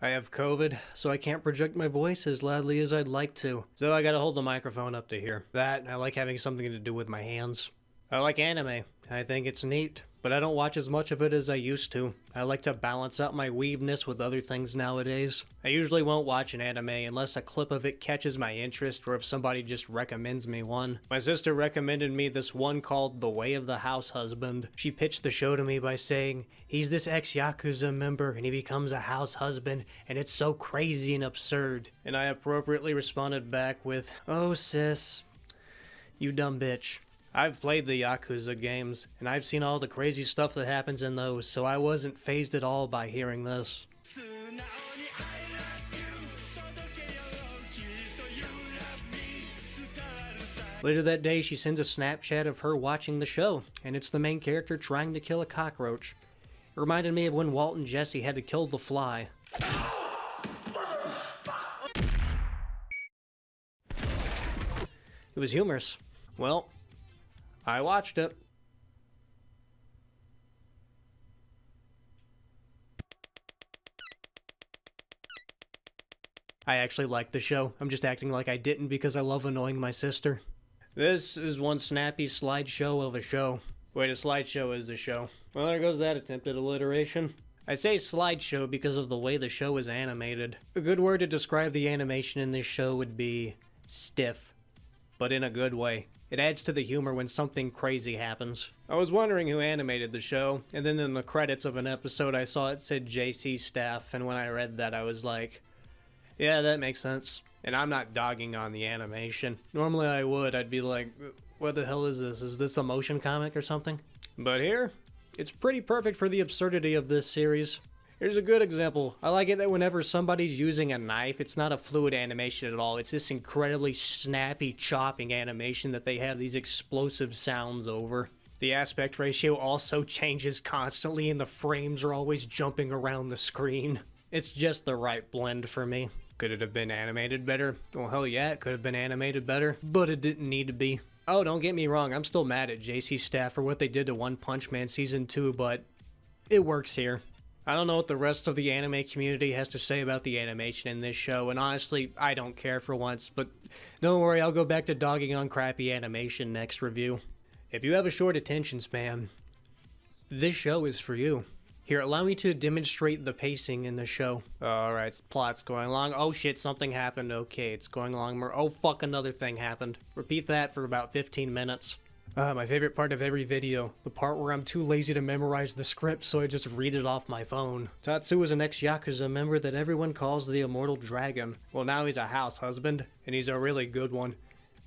I have COVID, so I can't project my voice as loudly as I'd like to. So I gotta hold the microphone up to here. That, I like having something to do with my hands. I like anime. I think it's neat, but I don't watch as much of it as I used to. I like to balance out my weebness with other things nowadays. I usually won't watch an anime unless a clip of it catches my interest or if somebody just recommends me one. My sister recommended me this one called The Way of the House Husband. She pitched the show to me by saying, he's this ex-Yakuza member and he becomes a house husband and it's so crazy and absurd. And I appropriately responded back with, oh sis, you dumb bitch. I've played the Yakuza games, and I've seen all the crazy stuff that happens in those, so I wasn't fazed at all by hearing this. Later that day, she sends a Snapchat of her watching the show, and it's the main character trying to kill a cockroach. It reminded me of when Walt and Jesse had to kill the fly. It was humorous. Well, I watched it. I actually liked the show. I'm just acting like I didn't because I love annoying my sister. This is one snappy slideshow of a show. Wait, a slideshow is a show. Well, there goes that attempted alliteration. I say slideshow because of the way the show is animated. A good word to describe the animation in this show would be stiff, but in a good way. It adds to the humor when something crazy happens. I was wondering who animated the show, and then in the credits of an episode I saw it said JC Staff, and when I read that I was like, yeah, that makes sense. And I'm not dogging on the animation. Normally I would, I'd be like, what the hell is this? Is this a motion comic or something? But here, it's pretty perfect for the absurdity of this series. Here's a good example. I like it that whenever somebody's using a knife, it's not a fluid animation at all. It's this incredibly snappy chopping animation that they have these explosive sounds over. The aspect ratio also changes constantly and the frames are always jumping around the screen. It's just the right blend for me. Could it have been animated better? Well, hell yeah, it could have been animated better, but it didn't need to be. Oh, don't get me wrong, I'm still mad at JC Staff for what they did to One Punch Man Season 2, but it works here. I don't know what the rest of the anime community has to say about the animation in this show, and honestly, I don't care for once, but don't worry, I'll go back to dogging on crappy animation next review. If you have a short attention span, this show is for you. Here, allow me to demonstrate the pacing in the show. Alright, plot's going along. Oh shit, something happened. Okay, it's going along more. Oh fuck, another thing happened. Repeat that for about 15 minutes. My favorite part of every video, the part where I'm too lazy to memorize the script, so I just read it off my phone. Tatsu is an ex-Yakuza member that everyone calls the Immortal Dragon. Well, now he's a house husband, and he's a really good one.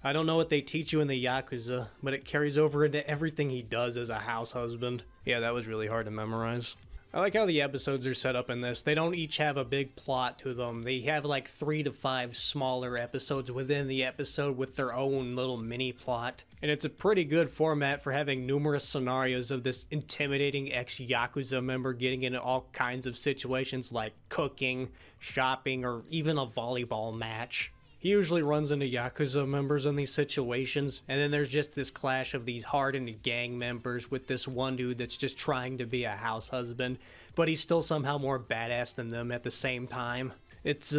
I don't know what they teach you in the Yakuza, but it carries over into everything he does as a house husband. Yeah, that was really hard to memorize. I like how the episodes are set up in this. They don't each have a big plot to them. They have like 3 to 5 smaller episodes within the episode with their own little mini plot. And it's a pretty good format for having numerous scenarios of this intimidating ex-Yakuza member getting into all kinds of situations like cooking, shopping, or even a volleyball match. He usually runs into Yakuza members in these situations, and then there's just this clash of these hardened gang members with this one dude that's just trying to be a house husband, but he's still somehow more badass than them at the same time. It's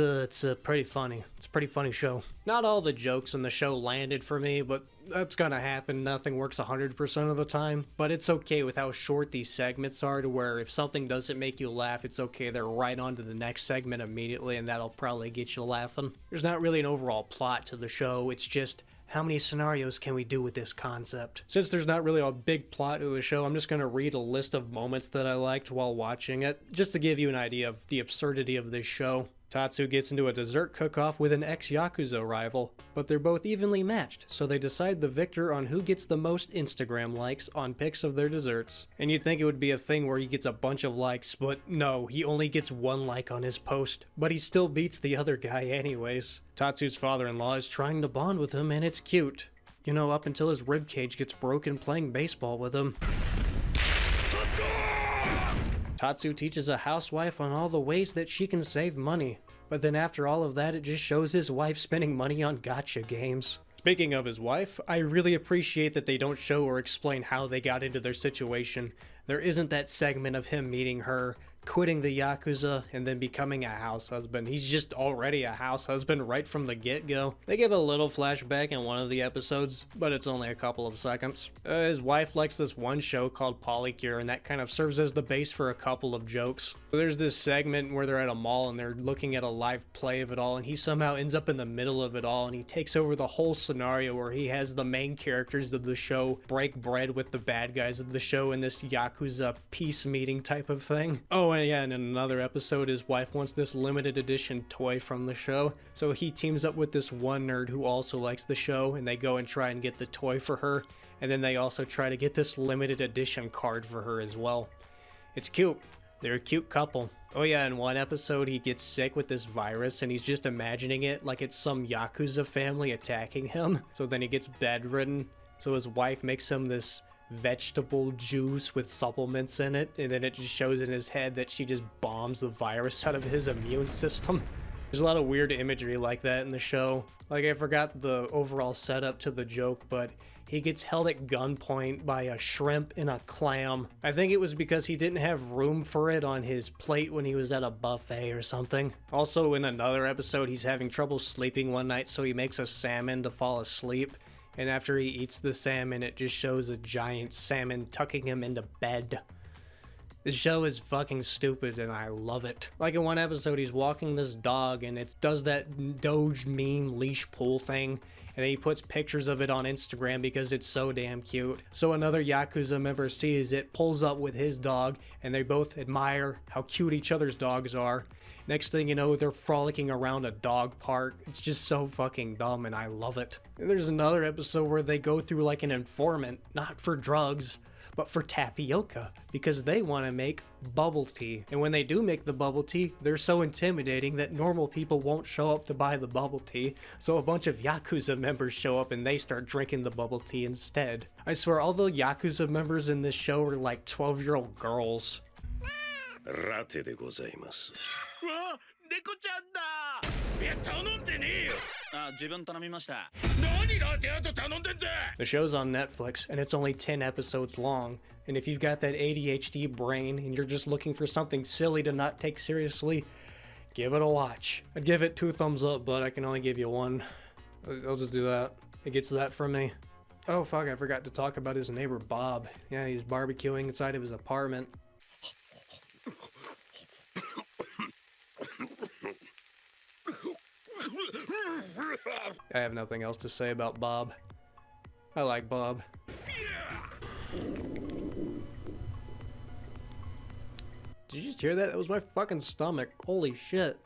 pretty funny. It's a pretty funny show. Not all the jokes in the show landed for me, but that's gonna happen. Nothing works 100% of the time, but it's okay with how short these segments are to where if something doesn't make you laugh, it's okay. They're right on to the next segment immediately, and that'll probably get you laughing. There's not really an overall plot to the show. It's just, how many scenarios can we do with this concept? Since there's not really a big plot to the show, I'm just going to read a list of moments that I liked while watching it, just to give you an idea of the absurdity of this show. Tatsu gets into a dessert cook-off with an ex-Yakuza rival, but they're both evenly matched, so they decide the victor on who gets the most Instagram likes on pics of their desserts. And you'd think it would be a thing where he gets a bunch of likes, but no, he only gets 1 like on his post, but he still beats the other guy anyways. Tatsu's father-in-law is trying to bond with him, and it's cute. You know, up until his ribcage gets broken playing baseball with him. Tatsu teaches a housewife on all the ways that she can save money, but then after all of that, it just shows his wife spending money on gacha games. Speaking of his wife, I really appreciate that they don't show or explain how they got into their situation. There isn't that segment of him meeting her, quitting the Yakuza and then becoming a house husband. He's just already a house husband right from the get-go. They give a little flashback in one of the episodes, but it's only a couple of seconds. His wife likes this one show called Polycure, and that kind of serves as the base for a couple of jokes. There's this segment where they're at a mall and they're looking at a live play of it all, and he somehow ends up in the middle of it all, and he takes over the whole scenario where he has the main characters of the show break bread with the bad guys of the show in this Yakuza peace meeting type of thing. Oh, and yeah, and in another episode, his wife wants this limited edition toy from the show, so he teams up with this one nerd who also likes the show, and they go and try and get the toy for her, and then they also try to get this limited edition card for her as well. It's cute. They're a cute couple. Oh yeah, in one episode he gets sick with this virus and he's just imagining it like it's some Yakuza family attacking him. So then he gets bedridden. So his wife makes him this vegetable juice with supplements in it, and then it just shows in his head that she just bombs the virus out of his immune system. There's a lot of weird imagery like that in the show. Like, I forgot the overall setup to the joke, but he gets held at gunpoint by a shrimp and a clam. I think it was because he didn't have room for it on his plate when he was at a buffet or something. Also, in another episode, he's having trouble sleeping one night, so he makes a salmon to fall asleep. And after he eats the salmon, it just shows a giant salmon tucking him into bed. This show is fucking stupid and I love it. Like in one episode, he's walking this dog and it does that Doge meme leash pull thing. And then he puts pictures of it on Instagram because it's so damn cute. So another Yakuza member sees it, pulls up with his dog, and they both admire how cute each other's dogs are. Next thing you know, they're frolicking around a dog park. It's just so fucking dumb and I love it. And there's another episode where they go through like an informant, not for drugs, but for tapioca, because they want to make bubble tea. And when they do make the bubble tea, they're so intimidating that normal people won't show up to buy the bubble tea. So a bunch of Yakuza members show up and they start drinking the bubble tea instead. I swear, all the Yakuza members in this show are like 12-year-old girls. Rate de gozaimasu. Wa, Neko-chan da! 頼んでねえよ。自分頼みました。何ラテアート頼んでんだ? The show's on Netflix and it's only 10 episodes long. And if you've got that ADHD brain and you're just looking for something silly to not take seriously, give it a watch. I'd give it 2 thumbs up, but I can only give you 1. I'll just do that. It gets that from me. Oh fuck, I forgot to talk about his neighbor Bob. Yeah, he's barbecuing inside of his apartment. I have nothing else to say about Bob. I like Bob. Did you just hear that? That was my fucking stomach. Holy shit.